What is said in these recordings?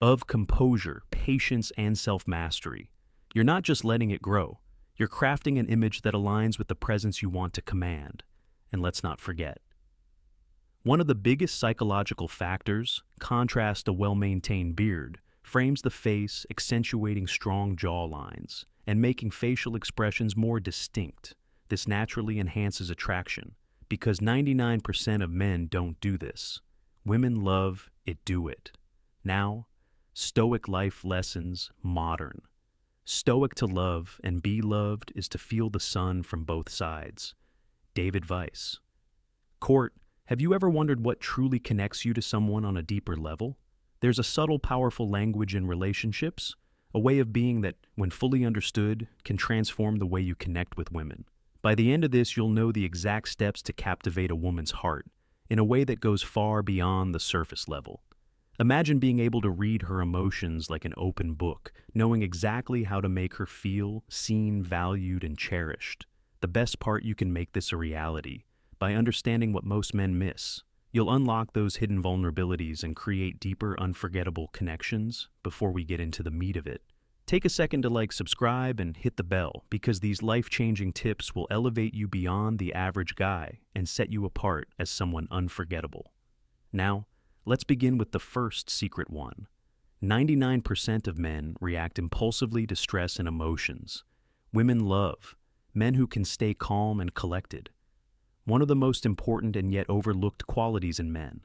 of composure, patience, and self-mastery. You're not just letting it grow, you're crafting an image that aligns with the presence you want to command. And let's not forget, one of the biggest psychological factors, contrast a well-maintained beard, frames the face, accentuating strong jaw lines and making facial expressions more distinct. This naturally enhances attraction, because 99% of men don't do this. Women love it, do it. Now, Stoic life lessons, modern. Stoic to love and be loved is to feel the sun from both sides. David Weiss. Court, have you ever wondered what truly connects you to someone on a deeper level? There's a subtle, powerful language in relationships, a way of being that, when fully understood, can transform the way you connect with women. By the end of this, you'll know the exact steps to captivate a woman's heart in a way that goes far beyond the surface level. Imagine being able to read her emotions like an open book, knowing exactly how to make her feel seen, valued, and cherished. The best part, you can make this a reality by understanding what most men miss. You'll unlock those hidden vulnerabilities and create deeper, unforgettable connections before we get into the meat of it. Take a second to subscribe, and hit the bell, because these life-changing tips will elevate you beyond the average guy and set you apart as someone unforgettable. Now, let's begin with the first secret one. 99% of men react impulsively to stress and emotions. Women love men who can stay calm and collected. One of the most important and yet overlooked qualities in men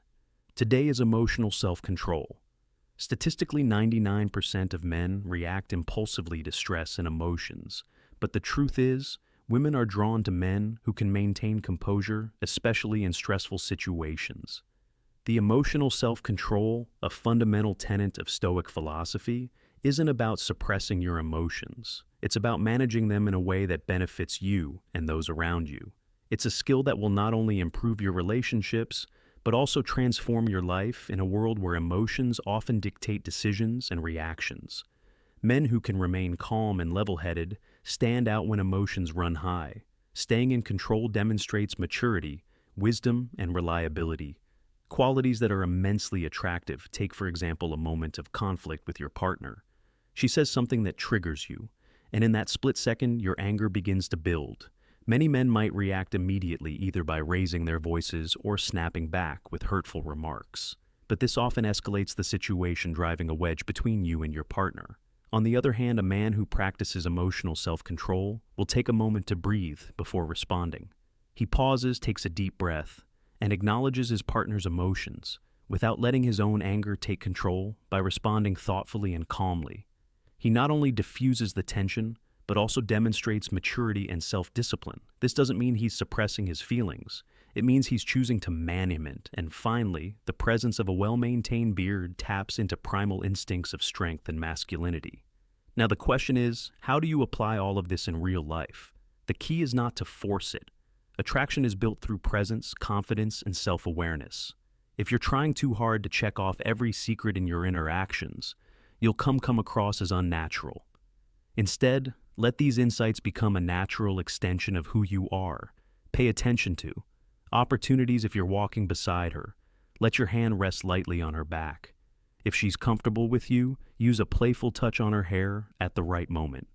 today is emotional self-control. Statistically, 99% of men react impulsively to stress and emotions, but the truth is, women are drawn to men who can maintain composure, especially in stressful situations. The emotional self-control, a fundamental tenet of Stoic philosophy, isn't about suppressing your emotions. It's about managing them in a way that benefits you and those around you. It's a skill that will not only improve your relationships, but also transform your life in a world where emotions often dictate decisions and reactions. Men who can remain calm and level-headed stand out when emotions run high. Staying in control demonstrates maturity, wisdom, and reliability. Qualities that are immensely attractive. Take, for example, a moment of conflict with your partner. She says something that triggers you, and in that split second, your anger begins to build. Many men might react immediately, either by raising their voices or snapping back with hurtful remarks. But this often escalates the situation, driving a wedge between you and your partner. On the other hand, a man who practices emotional self-control will take a moment to breathe before responding. He pauses, takes a deep breath, and acknowledges his partner's emotions without letting his own anger take control. By responding thoughtfully and calmly, he not only diffuses the tension, but also demonstrates maturity and self-discipline. This doesn't mean he's suppressing his feelings. It means he's choosing to manage. And finally, the presence of a well-maintained beard taps into primal instincts of strength and masculinity. Now the question is, how do you apply all of this in real life? The key is not to force it. Attraction is built through presence, confidence, and self-awareness. If you're trying too hard to check off every secret in your interactions, you'll come across as unnatural. Instead, let these insights become a natural extension of who you are. Pay attention to opportunities. If you're walking beside her, let your hand rest lightly on her back. If she's comfortable with you, use a playful touch on her hair at the right moment.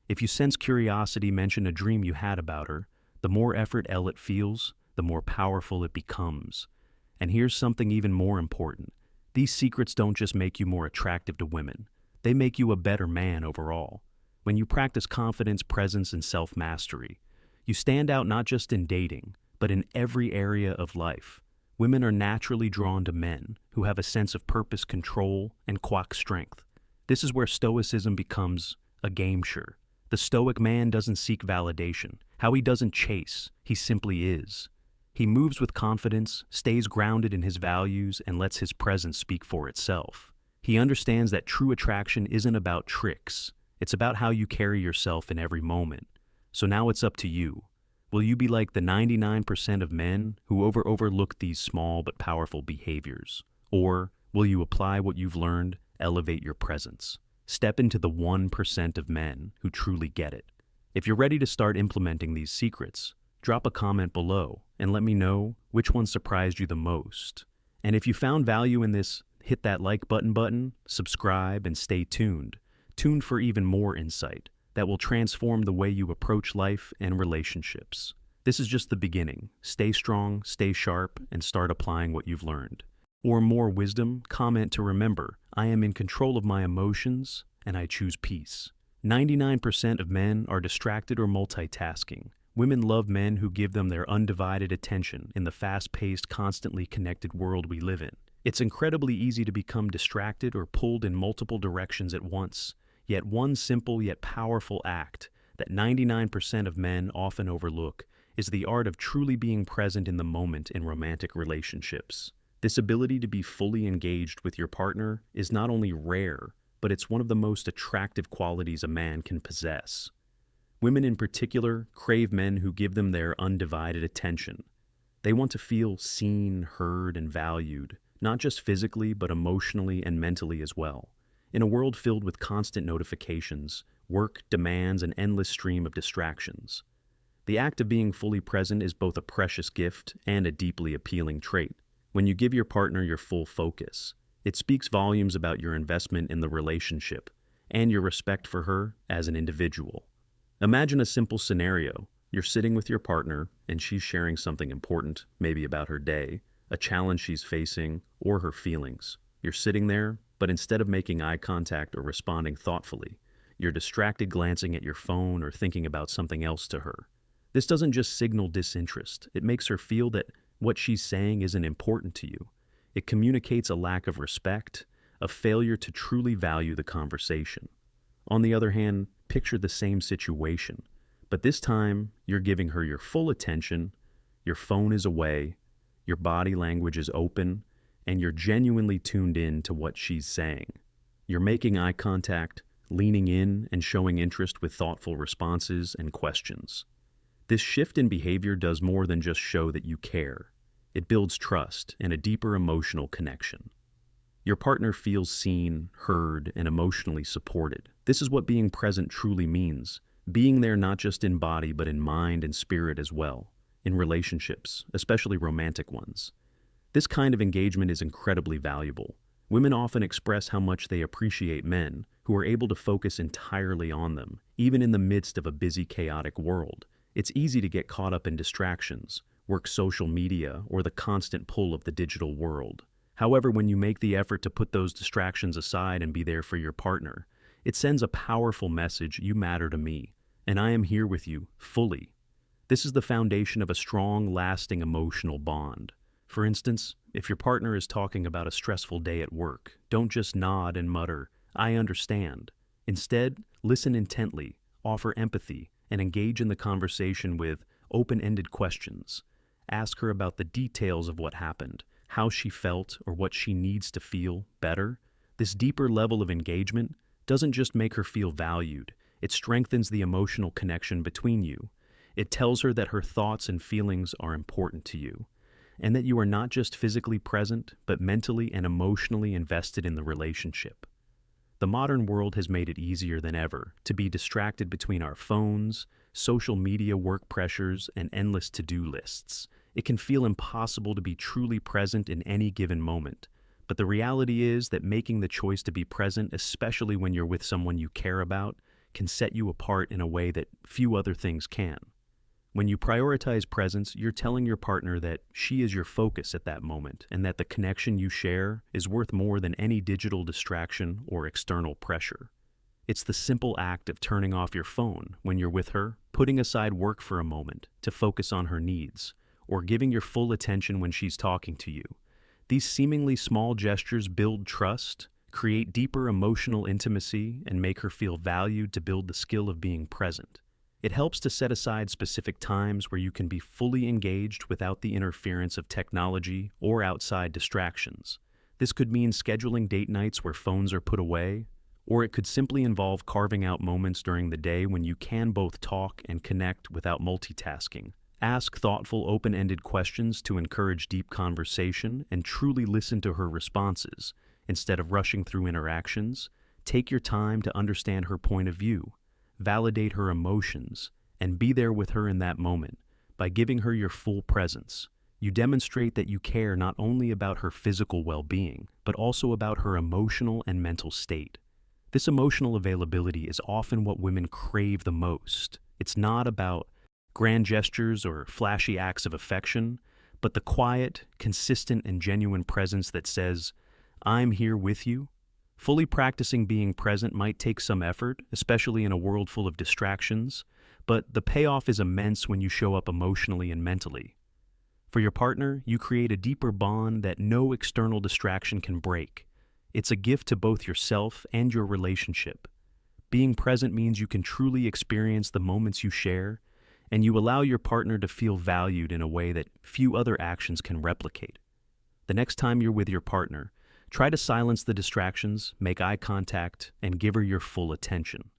If you sense curiosity, mention a dream you had about her. The more effort it feels, the more powerful it becomes. And here's something even more important. These secrets don't just make you more attractive to women. They make you a better man overall. When you practice confidence, presence, and self-mastery, you stand out not just in dating, but in every area of life. Women are naturally drawn to men who have a sense of purpose, control, and quiet strength. This is where Stoicism becomes a game-changer. The Stoic man doesn't seek validation. He doesn't chase, he simply is. He moves with confidence, stays grounded in his values, and lets his presence speak for itself. He understands that true attraction isn't about tricks. It's about how you carry yourself in every moment. So now it's up to you. Will you be like the 99% of men who overlook these small but powerful behaviors? Or will you apply what you've learned, elevate your presence? Step into the 1% of men who truly get it. If you're ready to start implementing these secrets, drop a comment below and let me know which one surprised you the most. And if you found value in this, hit that like button, subscribe, and stay tuned. Tuned for even more insight that will transform the way you approach life and relationships. This is just the beginning. Stay strong, stay sharp, and start applying what you've learned. Or more wisdom, comment to remember, I am in control of my emotions and I choose peace. 99% of men are distracted or multitasking. Women love men who give them their undivided attention in the fast-paced, constantly connected world we live in. It's incredibly easy to become distracted or pulled in multiple directions at once. Yet one simple yet powerful act that 99% of men often overlook is the art of truly being present in the moment in romantic relationships. This ability to be fully engaged with your partner is not only rare, but it's one of the most attractive qualities a man can possess. Women in particular crave men who give them their undivided attention. They want to feel seen, heard, and valued, not just physically, but emotionally and mentally as well. In a world filled with constant notifications, work, demands, an endless stream of distractions, the act of being fully present is both a precious gift and a deeply appealing trait. When you give your partner your full focus, it speaks volumes about your investment in the relationship and your respect for her as an individual. Imagine a simple scenario. You're sitting with your partner and she's sharing something important, maybe about her day, a challenge she's facing, or her feelings. You're sitting there, but instead of making eye contact or responding thoughtfully, you're distracted glancing at your phone or thinking about something else to her. This doesn't just signal disinterest. It makes her feel that what she's saying isn't important to you. It communicates a lack of respect, a failure to truly value the conversation. On the other hand, picture the same situation, but this time you're giving her your full attention, your phone is away, your body language is open, and you're genuinely tuned in to what she's saying. You're making eye contact, leaning in, and showing interest with thoughtful responses and questions. This shift in behavior does more than just show that you care. It builds trust and a deeper emotional connection. Your partner feels seen, heard, and emotionally supported. This is what being present truly means. Being there not just in body, but in mind and spirit as well. In relationships, especially romantic ones. This kind of engagement is incredibly valuable. Women often express how much they appreciate men who are able to focus entirely on them, even in the midst of a busy, chaotic world. It's easy to get caught up in distractions, work, social media, or the constant pull of the digital world. However, when you make the effort to put those distractions aside and be there for your partner, it sends a powerful message: you matter to me, and I am here with you, fully. This is the foundation of a strong, lasting emotional bond. For instance, if your partner is talking about a stressful day at work, don't just nod and mutter, "I understand." Instead, listen intently, offer empathy, and engage in the conversation with open-ended questions. Ask her about the details of what happened, how she felt, or what she needs to feel better. This deeper level of engagement doesn't just make her feel valued, it strengthens the emotional connection between you. It tells her that her thoughts and feelings are important to you, and that you are not just physically present, but mentally and emotionally invested in the relationship. The modern world has made it easier than ever to be distracted between our phones, social media, work pressures, and endless to-do lists. It can feel impossible to be truly present in any given moment. But the reality is that making the choice to be present, especially when you're with someone you care about, can set you apart in a way that few other things can. When you prioritize presence, you're telling your partner that she is your focus at that moment, and that the connection you share is worth more than any digital distraction or external pressure. It's the simple act of turning off your phone when you're with her, putting aside work for a moment to focus on her needs, or giving your full attention when she's talking to you. These seemingly small gestures build trust, create deeper emotional intimacy, and make her feel valued to build the skill of being present. It helps to set aside specific times where you can be fully engaged without the interference of technology or outside distractions. This could mean scheduling date nights where phones are put away, or it could simply involve carving out moments during the day when you can both talk and connect without multitasking. Ask thoughtful, open-ended questions to encourage deep conversation and truly listen to her responses. Instead of rushing through interactions, take your time to understand her point of view. Validate her emotions, and be there with her in that moment. By giving her your full presence, You demonstrate that you care not only about her physical well-being, but also about her emotional and mental state. This emotional availability is often what women crave the most. It's not about grand gestures or flashy acts of affection, but the quiet, consistent, and genuine presence that says, "I'm here with you." Fully practicing being present might take some effort, especially in a world full of distractions, but the payoff is immense when you show up emotionally and mentally. For your partner, you create a deeper bond that no external distraction can break. It's a gift to both yourself and your relationship. Being present means you can truly experience the moments you share, and you allow your partner to feel valued in a way that few other actions can replicate. The next time you're with your partner, try to silence the distractions, make eye contact, and give her your full attention.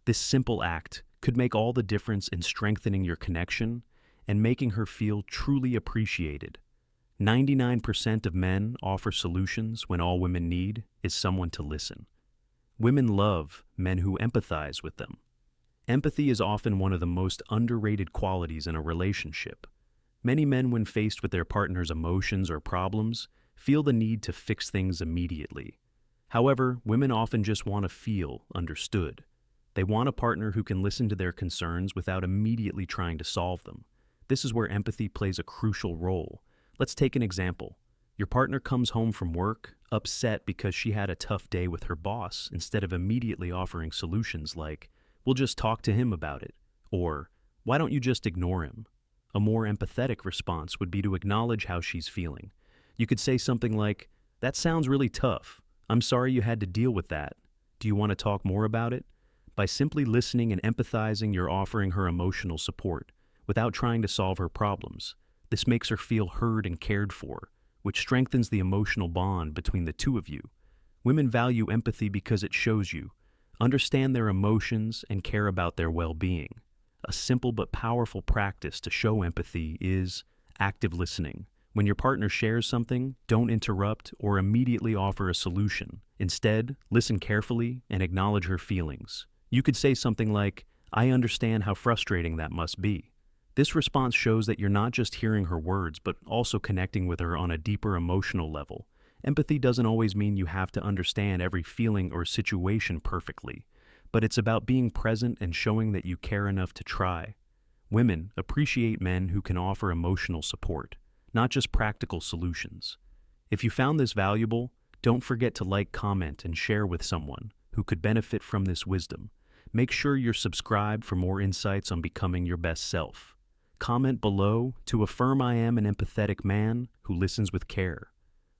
This simple act could make all the difference in strengthening your connection and making her feel truly appreciated. 99% of men offer solutions when all women need is someone to listen. Women love men who empathize with them. Empathy is often one of the most underrated qualities in a relationship. Many men, when faced with their partner's emotions or problems, feel the need to fix things immediately. However, women often just want to feel understood. They want a partner who can listen to their concerns without immediately trying to solve them. This is where empathy plays a crucial role. Let's take an example. Your partner comes home from work, upset because she had a tough day with her boss, instead of immediately offering solutions like, "We'll just talk to him about it," or "Why don't you just ignore him?" A more empathetic response would be to acknowledge how she's feeling. You could say something like, "That sounds really tough. I'm sorry you had to deal with that. Do you want to talk more about it?" By simply listening and empathizing, you're offering her emotional support without trying to solve her problems. This makes her feel heard and cared for, which strengthens the emotional bond between the two of you. Women value empathy because it shows you understand their emotions and care about their well-being. A simple but powerful practice to show empathy is active listening. When your partner shares something, don't interrupt or immediately offer a solution. Instead, listen carefully and acknowledge her feelings. You could say something like, "I understand how frustrating that must be." This response shows that you're not just hearing her words, but also connecting with her on a deeper emotional level. Empathy doesn't always mean you have to understand every feeling or situation perfectly, but it's about being present and showing that you care enough to try. Women appreciate men who can offer emotional support, not just practical solutions. If you found this valuable, don't forget to like, comment, and share with someone who could benefit from this wisdom. Make sure you're subscribed for more insights on becoming your best self. Comment below to affirm I am an empathetic man who listens with care.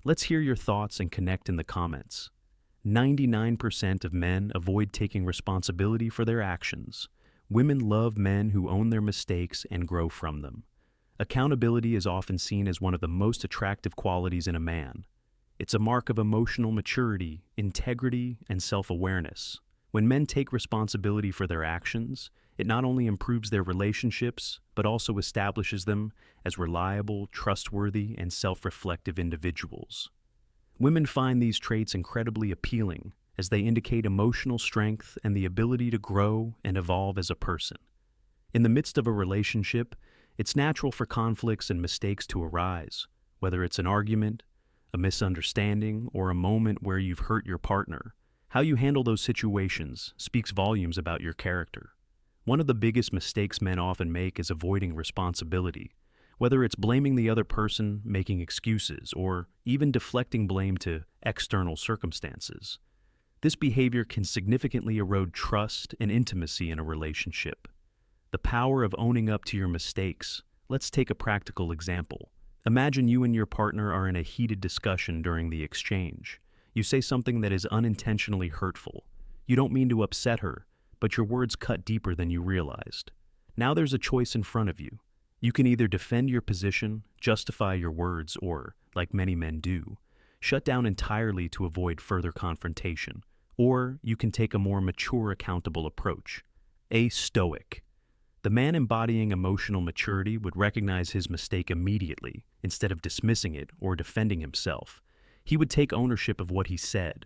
Let's hear your thoughts and connect in the comments. 99% of men avoid taking responsibility for their actions. Women love men who own their mistakes and grow from them. Accountability is often seen as one of the most attractive qualities in a man. It's a mark of emotional maturity, integrity, and self-awareness. When men take responsibility for their actions, it not only improves their relationships, but also establishes them as reliable, trustworthy, and self-reflective individuals. Women find these traits incredibly appealing, as they indicate emotional strength and the ability to grow and evolve as a person. In the midst of a relationship, it's natural for conflicts and mistakes to arise, whether it's an argument, a misunderstanding, or a moment where you've hurt your partner. How you handle those situations speaks volumes about your character. One of the biggest mistakes men often make is avoiding responsibility, whether it's blaming the other person, making excuses, or even deflecting blame to external circumstances. This behavior can significantly erode trust and intimacy in a relationship. The power of owning up to your mistakes. Let's take a practical example. Imagine you and your partner are in a heated discussion during the exchange. You say something that is unintentionally hurtful. You don't mean to upset her, but your words cut deeper than you realized. Now there's a choice in front of you. You can either defend your position, justify your words, or, like many men do, shut down entirely to avoid further confrontation. Or you can take a more mature, accountable approach. A Stoic. The man embodying emotional maturity would recognize his mistake immediately, instead of dismissing it or defending himself. He would take ownership of what he said.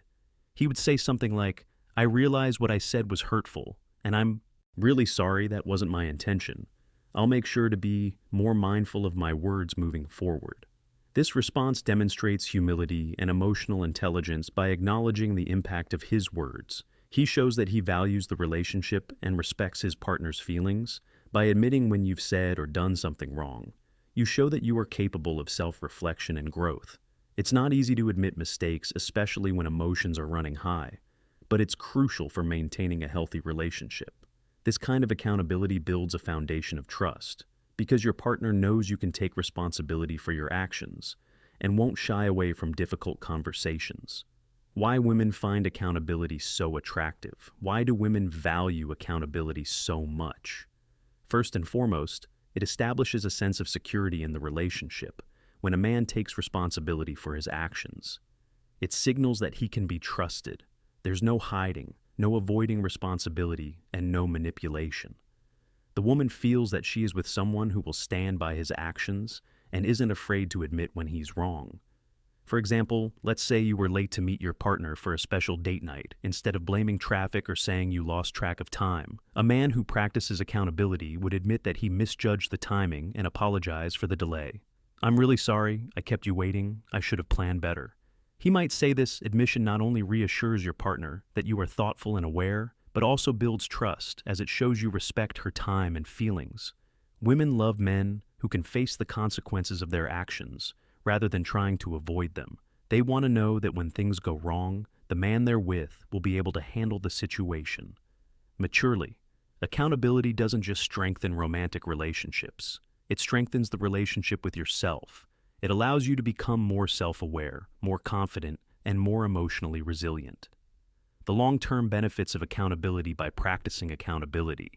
He would say something like, "I realize what I said was hurtful, and I'm really sorry that wasn't my intention. I'll make sure to be more mindful of my words moving forward. This response demonstrates humility and emotional intelligence by acknowledging the impact of his words. He shows that he values the relationship and respects his partner's feelings by admitting when you've said or done something wrong. You show that you are capable of self-reflection and growth. It's not easy to admit mistakes, especially when emotions are running high, but it's crucial for maintaining a healthy relationship. This kind of accountability builds a foundation of trust, because your partner knows you can take responsibility for your actions and won't shy away from difficult conversations. Why women find accountability so attractive? Why do women value accountability so much? First and foremost, it establishes a sense of security in the relationship. When a man takes responsibility for his actions, it signals that he can be trusted. There's no hiding, no avoiding responsibility, and no manipulation. The woman feels that she is with someone who will stand by his actions and isn't afraid to admit when he's wrong. For example, let's say you were late to meet your partner for a special date night. Instead of blaming traffic or saying you lost track of time, a man who practices accountability would admit that he misjudged the timing and apologize for the delay. "I'm really sorry, I kept you waiting, I should have planned better." He might say this admission not only reassures your partner that you are thoughtful and aware, but also builds trust as it shows you respect her time and feelings. Women love men who can face the consequences of their actions rather than trying to avoid them. They want to know that when things go wrong, the man they're with will be able to handle the situation maturely. Accountability doesn't just strengthen romantic relationships. It strengthens the relationship with yourself. It allows you to become more self-aware, more confident, and more emotionally resilient. The long-term benefits of accountability by practicing accountability.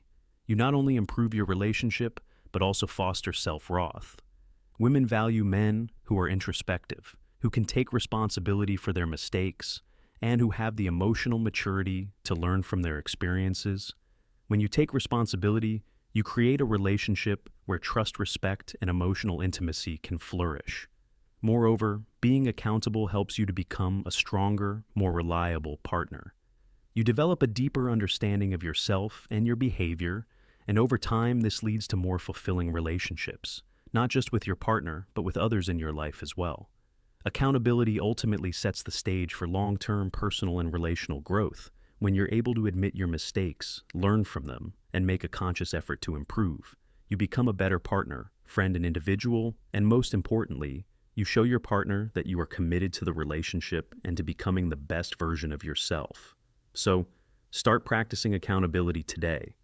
You not only improve your relationship, but also foster self-worth. Women value men who are introspective, who can take responsibility for their mistakes, and who have the emotional maturity to learn from their experiences. When you take responsibility, you create a relationship where trust, respect, and emotional intimacy can flourish. Moreover, being accountable helps you to become a stronger, more reliable partner. You develop a deeper understanding of yourself and your behavior, and over time, this leads to more fulfilling relationships, not just with your partner, but with others in your life as well. Accountability ultimately sets the stage for long-term personal and relational growth. When you're able to admit your mistakes, learn from them, and make a conscious effort to improve, you become a better partner, friend, and individual, and most importantly, you show your partner that you are committed to the relationship and to becoming the best version of yourself. So, start practicing accountability today.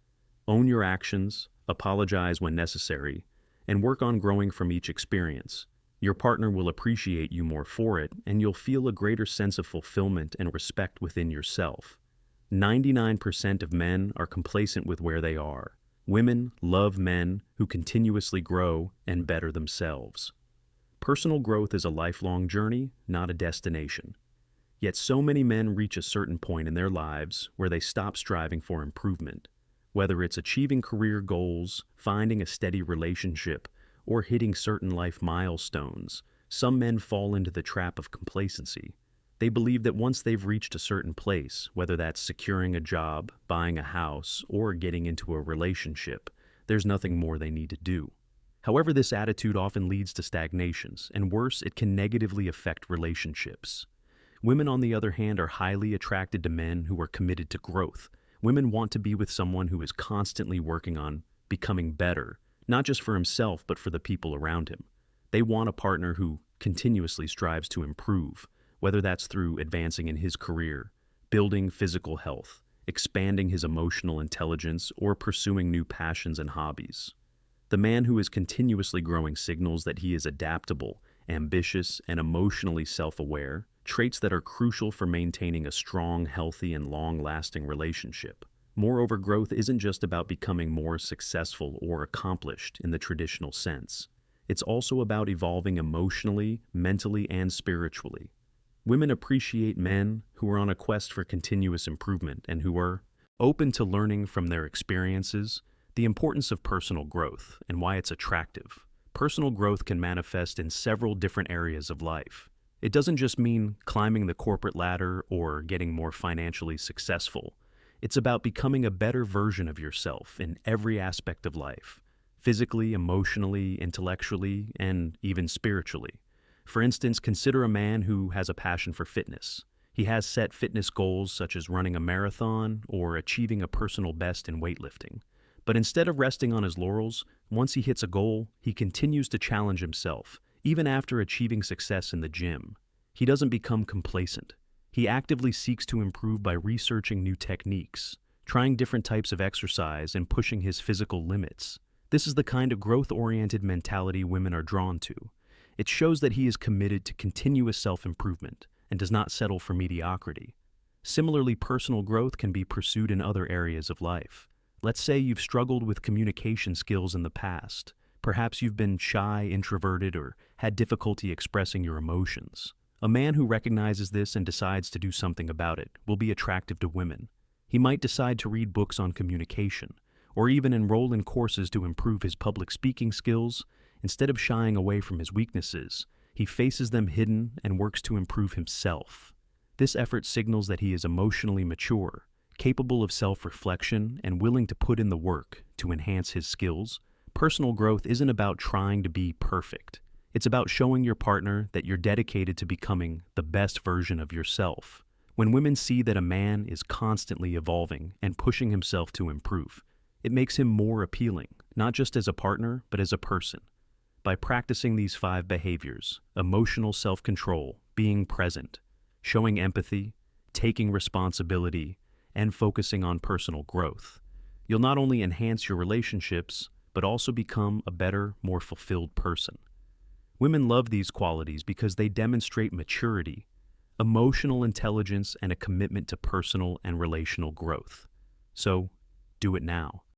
Own your actions, apologize when necessary, and work on growing from each experience. Your partner will appreciate you more for it, and you'll feel a greater sense of fulfillment and respect within yourself. 99% of men are complacent with where they are. Women love men who continuously grow and better themselves. Personal growth is a lifelong journey, not a destination. Yet so many men reach a certain point in their lives where they stop striving for improvement. Whether it's achieving career goals, finding a steady relationship, or hitting certain life milestones, some men fall into the trap of complacency. They believe that once they've reached a certain place, whether that's securing a job, buying a house, or getting into a relationship, there's nothing more they need to do. However, this attitude often leads to stagnations, and worse, it can negatively affect relationships. Women, on the other hand, are highly attracted to men who are committed to growth. Women want to be with someone who is constantly working on becoming better, not just for himself, but for the people around him. They want a partner who continuously strives to improve, whether that's through advancing in his career, building physical health, expanding his emotional intelligence, or pursuing new passions and hobbies. The man who is continuously growing signals that he is adaptable, ambitious, and emotionally self-aware, traits that are crucial for maintaining a strong, healthy, and long-lasting relationship. Moreover, growth isn't just about becoming more successful or accomplished in the traditional sense. It's also about evolving emotionally, mentally, and spiritually. Women appreciate men who are on a quest for continuous improvement and who are open to learning from their experiences. The importance of personal growth and why it's attractive. Personal growth can manifest in several different areas of life. It doesn't just mean climbing the corporate ladder or getting more financially successful. It's about becoming a better version of yourself in every aspect of life. physically, emotionally, intellectually, and even spiritually. For instance, consider a man who has a passion for fitness. He has set fitness goals such as running a marathon or achieving a personal best in weightlifting. But instead of resting on his laurels, once he hits a goal, he continues to challenge himself, even after achieving success in the gym. He doesn't become complacent. He actively seeks to improve by researching new techniques, trying different types of exercise, and pushing his physical limits. This is the kind of growth-oriented mentality women are drawn to. It shows that he is committed to continuous self-improvement and does not settle for mediocrity. Similarly, personal growth can be pursued in other areas of life. Let's say you've struggled with communication skills in the past. Perhaps you've been shy, introverted, or had difficulty expressing your emotions. A man who recognizes this and decides to do something about it will be attractive to women. He might decide to read books on communication, or even enroll in courses to improve his public speaking skills. Instead of shying away from his weaknesses, he faces them hidden and works to improve himself. This effort signals that he is emotionally mature, capable of self-reflection, and willing to put in the work to enhance his skills. Personal growth isn't about trying to be perfect. It's about showing your partner that you're dedicated to becoming the best version of yourself. When women see that a man is constantly evolving and pushing himself to improve, it makes him more appealing, not just as a partner, but as a person. By practicing these 5 behaviors, emotional self-control, being present, showing empathy, taking responsibility, and focusing on personal growth, you'll not only enhance your relationships, but also become a better, more fulfilled person. Women love these qualities because they demonstrate maturity, emotional intelligence, and a commitment to personal and relational growth. So, do it now.